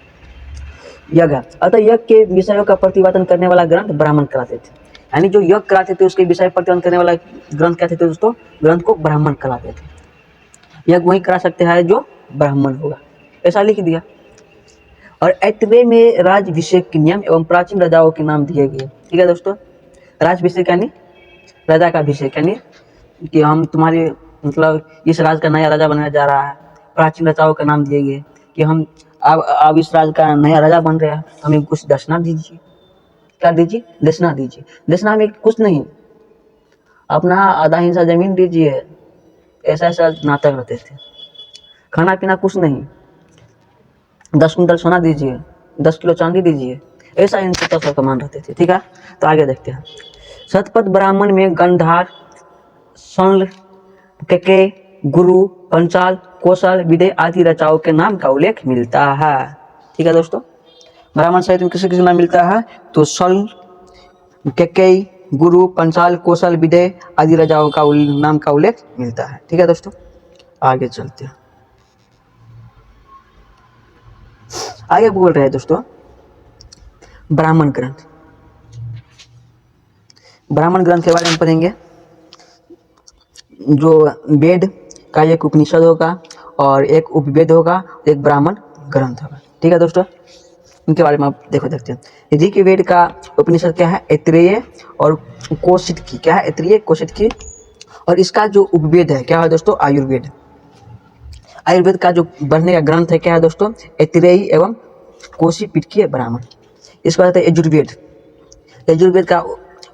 यज्ञ, अतः यज्ञ के विषयों का प्रतिपादन करने वाला ग्रंथ ब्राह्मण कहलाते थे। यानी जो यज्ञ कराते थे उसके विषय प्रतिपादन करने वाला ग्रंथ कहते थे दोस्तों, ग्रंथ को ब्राह्मण कहलाते थे। यज्ञ वही करा सकते हैं जो ब्राह्मण होगा, ऐसा लिख दिया। और ऐतरेय में राजाभिषेक के नियम एवं प्राचीन राजाओं के नाम दिए गए। ठीक है दोस्तों, राजाभिषेक यानी राजा का अभिषेक, यानी कि हम तुम्हारे मतलब इस राज का नया राजा बनाया जा रहा है, प्राचीन राजाओं का नाम दिए गए कि हम अब इस राज का नया राजा बन रहे हैं, हमें कुछ दक्षिणा दीजिए। क्या दीजिए? दक्षिणा दीजिए। दक्षिणा में कुछ नहीं, अपना आधा हिस्सा जमीन दीजिए। ऐसा ऐसा नाटक रहते थे। खाना पीना कुछ नहीं, 10 कुंटल सोना दीजिए, 10 किलो चांदी दीजिए, ऐसा इन सब का मान रहते थे। ठीक है, तो आगे देखते हैं। शतपथ ब्राह्मण में गंधार, स्वर्ण, केके, गुरु, पंचाल, कौशल, विदय आदि रचाओं के नाम का उल्लेख मिलता है। ठीक है दोस्तों, ब्राह्मण साहित्य में किसी किसी नाम मिलता है तो स्वर्ण, केके, गुरु, पंचाल, कौशल, विदय आदि राजाओं का नाम का उल्लेख मिलता है। ठीक है दोस्तों, आगे चलते हैं। आगे बोल रहे हैं दोस्तों ब्राह्मण ग्रंथ। ब्राह्मण ग्रंथ के बारे में पढ़ेंगे। जो वेद का एक उपनिषद होगा और एक उपवेद होगा, एक ब्राह्मण ग्रंथ होगा। ठीक है दोस्तों, इनके बारे में आप देखते हैं। ऋग्वेद का उपनिषद क्या है? ऐत्रेय और कौशिकी। क्या है? ऐत्रेय, कौशिकी। और इसका जो उपवेद है क्या है दोस्तों? आयुर्वेद। आयुर्वेद का जो बढ़ने का ग्रंथ है क्या है दोस्तों? ऐत्रेयी एवं कौशिकी ब्राह्मण। इसको कहते हैं यजुर्वेद। यजुर्वेद का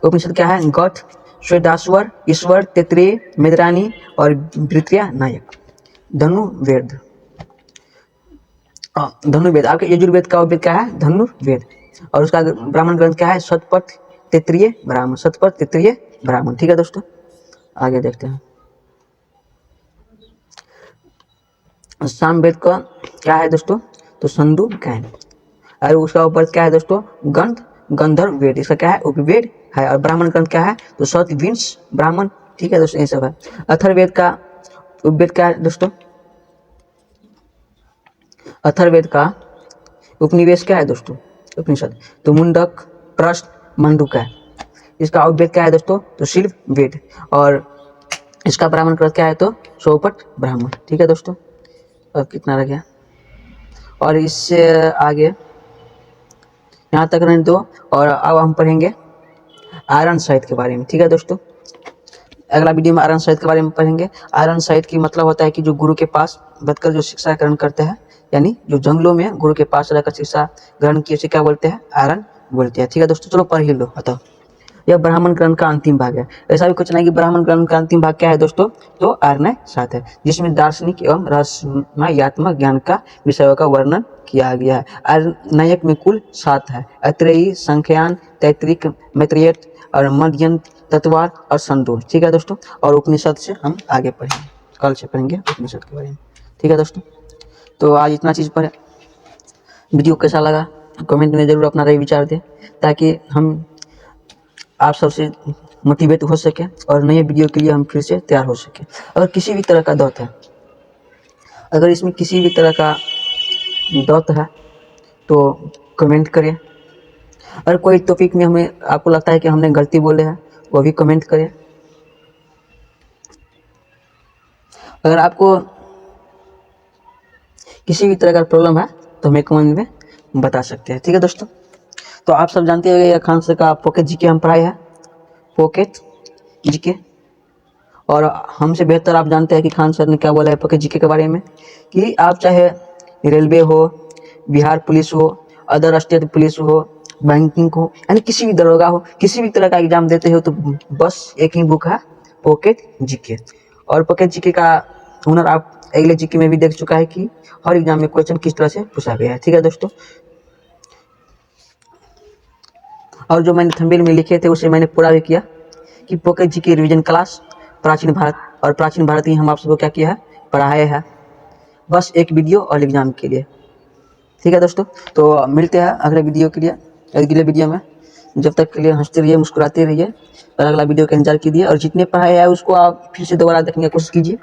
उपनिषद क्या है? गौठ, श्वेताश्वर, ईश्वर, तैत्रेय, मैत्रानी और वृत्रिया नायक। धनुर्वेद, धनुर्वेद। आपके यजुर्वेद का उपवेद क्या है? धनुर्वेद। और उसका ब्राह्मण ग्रंथ क्या है? शतपथ तैत्रीय ब्राह्मण। शतपथ तैत्रीय ब्राह्मण। ठीक है दोस्तों, आगे देखते हैं। सामवेद का क्या है दोस्तों? तो संदु कैन। और उसका उपवेद क्या है दोस्तों? गंधर्व वेद। इसका क्या है? उपवेद है। और ब्राह्मण ग्रंथ क्या है? तो शतविंश ब्राह्मण। ठीक है दोस्तों, ये सब है। अथर्ववेद का उपवेद क्या है दोस्तों? अथर्ववेद का उपनिवेश क्या है दोस्तों? उपनिषद। तो मुंडक, प्रश्न, मंडूक है। इसका उपवेद क्या है दोस्तों? तो शिल्प वेद। और इसका ब्राह्मण ग्रंथ क्या है? तो सोपट ब्राह्मण। ठीक है दोस्तों, अब कितना रह गया? और इससे आगे यहाँ तक रहने दो। और अब हम पढ़ेंगे आयरन साहित्य के बारे में। ठीक है दोस्तों, अगला वीडियो में आयरन साहित्य के बारे में पढ़ेंगे। आयरन साहित्य की मतलब होता है कि जो गुरु के पास बैठकर जो शिक्षा ग्रहण करते हैं, यानी जो जंगलों में गुरु के पास रहकर शिक्षा ग्रहण किए, उसे क्या बोलते हैं? आयरन बोलते हैं। ठीक है दोस्तों, चलो पढ़ ही लो। बताओ, यह ब्राह्मण ग्रंथ का अंतिम भाग है। ऐसा भी कुछ नहीं कि ब्राह्मण ग्रंथ का अंतिम भाग क्या है दोस्तों? तो आर्यन साहित्य है, जिसमें दार्शनिक एवं रहस्यात्मक ज्ञान का विषयों का वर्णन किया गया है। आर्यनायक में कुल 7 है: ऐत्रेयी, संख्यान, तैत्रिक, मैत्रेयी और मध्यन, तत्वार और संदूर। ठीक है दोस्तों, और उपनिषद से हम आगे पढ़ेंगे, कल से पढ़ेंगे उपनिषद के बारे में। ठीक है दोस्तों, तो आज इतना चीज़ पर। वीडियो कैसा लगा कमेंट में जरूर अपना राय विचार दें, ताकि हम आप सबसे मोटिवेट हो सके और नए वीडियो के लिए हम फिर से तैयार हो सके। अगर किसी भी तरह का डाउट है, अगर इसमें किसी भी तरह का डाउट है तो कमेंट करें। अगर कोई टॉपिक में हमें आपको लगता है कि हमने गलती बोले हैं, वो भी कमेंट करें। अगर आपको किसी भी तरह का प्रॉब्लम है तो हमें कमेंट में बता सकते हैं। ठीक है दोस्तों, तो आप सब जानते हैं खान सर का पॉकेट जीके हम पढ़ाए हैं, पॉकेट जीके। और हमसे बेहतर आप जानते हैं कि खान सर ने क्या बोला है पॉकेट जीके के बारे में, कि आप चाहे रेलवे हो, बिहार पुलिस हो, अदर स्टेट पुलिस हो, बैंकिंग हो, यानी किसी भी दरोगा हो, किसी भी तरह का एग्जाम देते हो तो बस एक ही बुक है, पॉकेट जीके। और पॉकेट जीके का हुनर आप अगले जीके में भी देख चुका है कि हर एग्जाम में क्वेश्चन किस तरह से पूछा गया है। ठीक है दोस्तों, और जो मैंने थंबनेल में लिखे थे उसे मैंने पूरा भी किया कि पॉकेट जीके रिवीजन क्लास प्राचीन भारत, और प्राचीन भारत ही हम आप सबको क्या किया है? पढ़ाया है, बस एक वीडियो और एग्जाम के लिए। ठीक है दोस्तों, तो मिलते हैं अगले वीडियो के लिए, अगले वीडियो में। जब तक के लिए हंसते रहिए, मुस्कुराते रहिए और अगला वीडियो का इंतजार कीजिए। और जितने पढ़ाया है उसको आप फिर से दोबारा देखने की कोशिश कीजिए,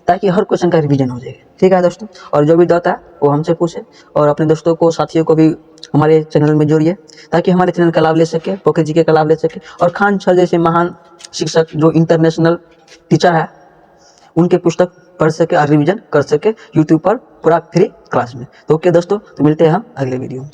ताकि हर क्वेश्चन का रिवीजन हो जाए। ठीक है दोस्तों, और जो भी डाउट है वो हमसे पूछे, और अपने दोस्तों को, साथियों को भी हमारे चैनल में जोड़िए, ताकि हमारे चैनल का लाभ ले सके, पॉकेट जीके का लाभ ले सके। और खान सर जैसे महान शिक्षक जो इंटरनेशनल टीचर है, उनके पुस्तक पढ़ सके और रिवीजन कर सके यूट्यूब पर पूरा फ्री क्लास में। तो ओके दोस्तों, तो मिलते हैं हम अगले वीडियो में।